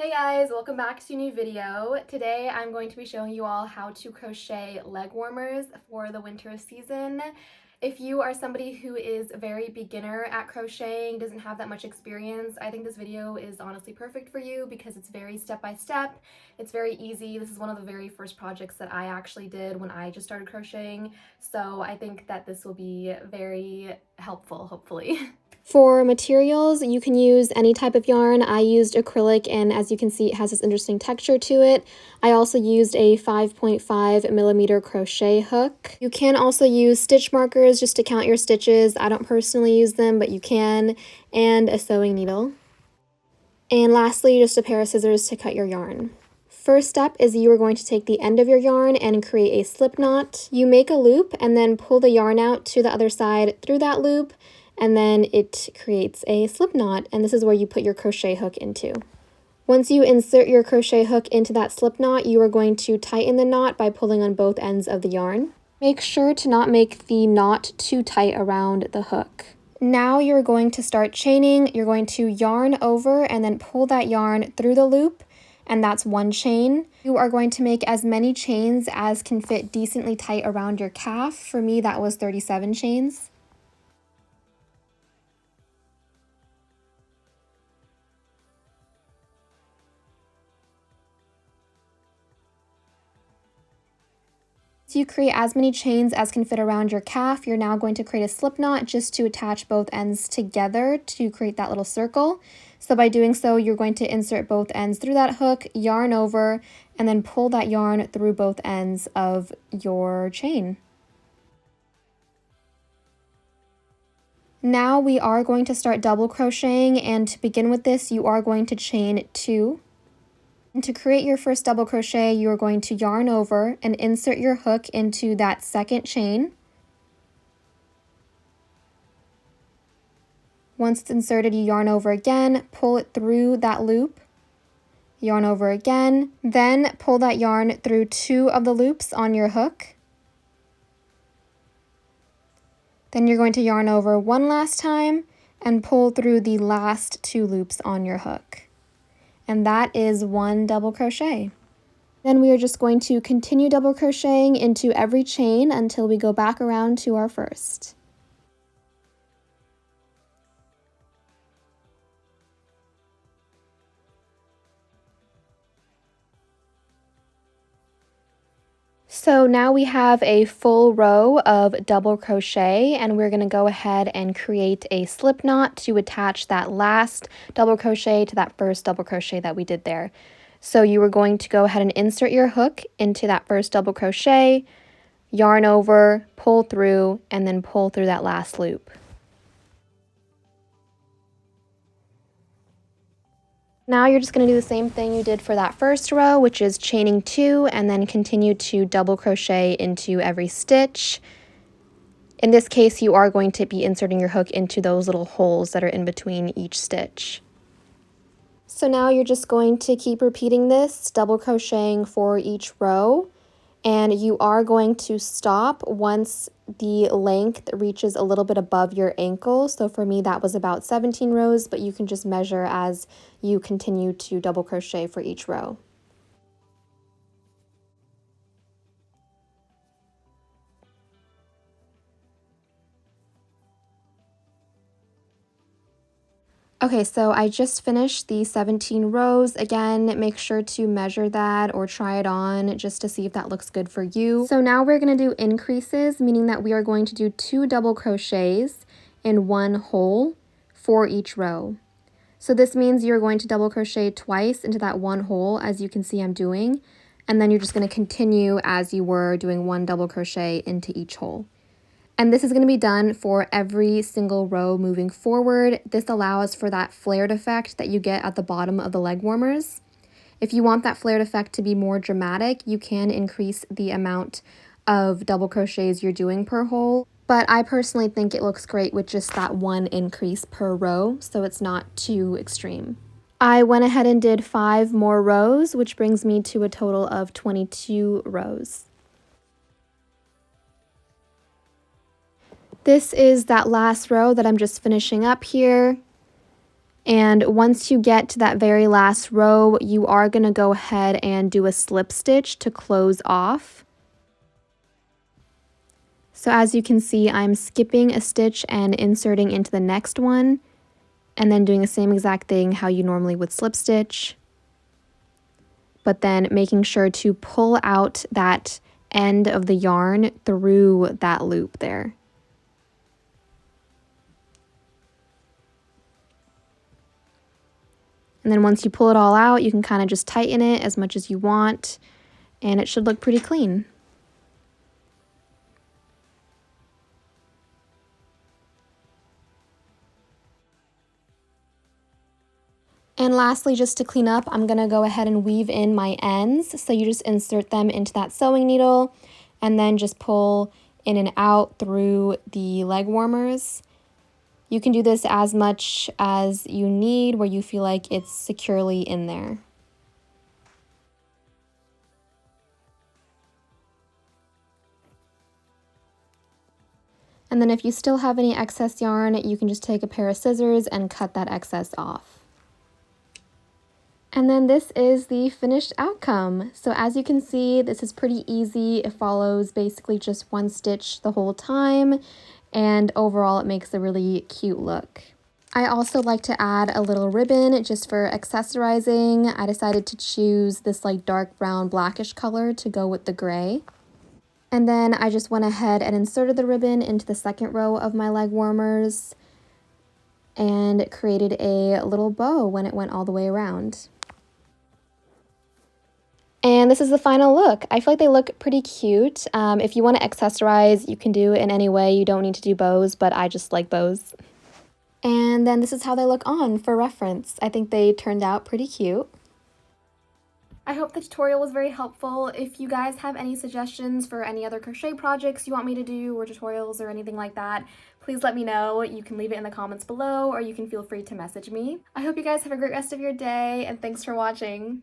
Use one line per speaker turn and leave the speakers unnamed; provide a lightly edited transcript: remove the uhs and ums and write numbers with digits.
Hey guys, welcome back to a new video. Today I'm going to be showing you all how to crochet leg warmers for the winter season. If you are somebody who is a very beginner at crocheting, doesn't have that much experience, I think this video is honestly perfect for you because it's very step-by-step. It's very easy. This is one of the very first projects that I actually did when I just started crocheting, so I think that this will be very helpful, hopefully. For materials, you can use any type of yarn. I used acrylic, and as you can see, it has this interesting texture to it. I also used a 5.5mm crochet hook. You can also use stitch markers just to count your stitches. I don't personally use them, but you can, and a sewing needle. And lastly, just a pair of scissors to cut your yarn. First step is you are going to take the end of your yarn and create a slip knot. You make a loop and then pull the yarn out to the other side through that loop, and then it creates a slip knot, and this is where you put your crochet hook into. Once you insert your crochet hook into that slip knot, you are going to tighten the knot by pulling on both ends of the yarn. Make sure to not make the knot too tight around the hook. Now you're going to start chaining. You're going to yarn over and then pull that yarn through the loop, and that's one chain. You are going to make as many chains as can fit decently tight around your calf. For me, that was 37 chains. So you create as many chains as can fit around your calf. You're now going to create a slip knot just to attach both ends together to create that little circle. So by doing so, you're going to insert both ends through that hook, yarn over, and then pull that yarn through both ends of your chain. Now we are going to start double crocheting, and to begin with this, you are going to chain 2. And to create your first double crochet, you are going to yarn over and insert your hook into that second chain. Once it's inserted, you yarn over again, pull it through that loop, yarn over again, then pull that yarn through 2 of the loops on your hook. Then you're going to yarn over one last time and pull through the last 2 loops on your hook. And that is one double crochet. Then we are just going to continue double crocheting into every chain until we go back around to our first. So now we have a full row of double crochet, and we're going to go ahead and create a slip knot to attach that last double crochet to that first double crochet that we did there. So you are going to go ahead and insert your hook into that first double crochet, yarn over, pull through, and then pull through that last loop. Now you're just going to do the same thing you did for that first row, which is chaining 2 and then continue to double crochet into every stitch. In this case, you are going to be inserting your hook into those little holes that are in between each stitch. So now you're just going to keep repeating this, double crocheting for each row, and you are going to stop once the length reaches a little bit above your ankle. So for me, that was about 17 rows, but you can just measure as you continue to double crochet for each row. Okay, so I just finished the 17 rows. Again, make sure to measure that or try it on just to see if that looks good for you. So now we're going to do increases, meaning that we are going to do 2 double crochets in 1 hole for each row. So this means you're going to double crochet twice into that 1 hole, as you can see I'm doing, and then you're just going to continue as you were doing 1 double crochet into each hole. And this is going to be done for every single row moving forward. This allows for that flared effect that you get at the bottom of the leg warmers. If you want that flared effect to be more dramatic, you can increase the amount of double crochets you're doing per hole. But I personally think it looks great with just that 1 increase per row, so it's not too extreme. I went ahead and did 5 more rows, which brings me to a total of 22 rows. This is that last row that I'm just finishing up here. And once you get to that very last row, you are going to go ahead and do a slip stitch to close off. So as you can see, I'm skipping a stitch and inserting into the next one, and then doing the same exact thing how you normally would slip stitch, but then making sure to pull out that end of the yarn through that loop there. And then once you pull it all out, you can kind of just tighten it as much as you want, and it should look pretty clean. And lastly, just to clean up, I'm gonna go ahead and weave in my ends. So you just insert them into that sewing needle and then just pull in and out through the leg warmers. You can do this as much as you need where you feel like it's securely in there. And then if you still have any excess yarn, you can just take a pair of scissors and cut that excess off. And then this is the finished outcome. So as you can see, this is pretty easy. It follows basically just one stitch the whole time, and overall it makes a really cute look. I also like to add a little ribbon just for accessorizing. I decided to choose this like dark brown blackish color to go with the gray. And then I just went ahead and inserted the ribbon into the second row of my leg warmers and created a little bow when it went all the way around. And this is the final look. I feel like they look pretty cute. If you want to accessorize, you can do it in any way. You don't need to do bows, but I just like bows. And then this is how they look on for reference. I think they turned out pretty cute. I hope the tutorial was very helpful. If you guys have any suggestions for any other crochet projects you want me to do or tutorials or anything like that, please let me know. You can leave it in the comments below or you can feel free to message me. I hope you guys have a great rest of your day and thanks for watching.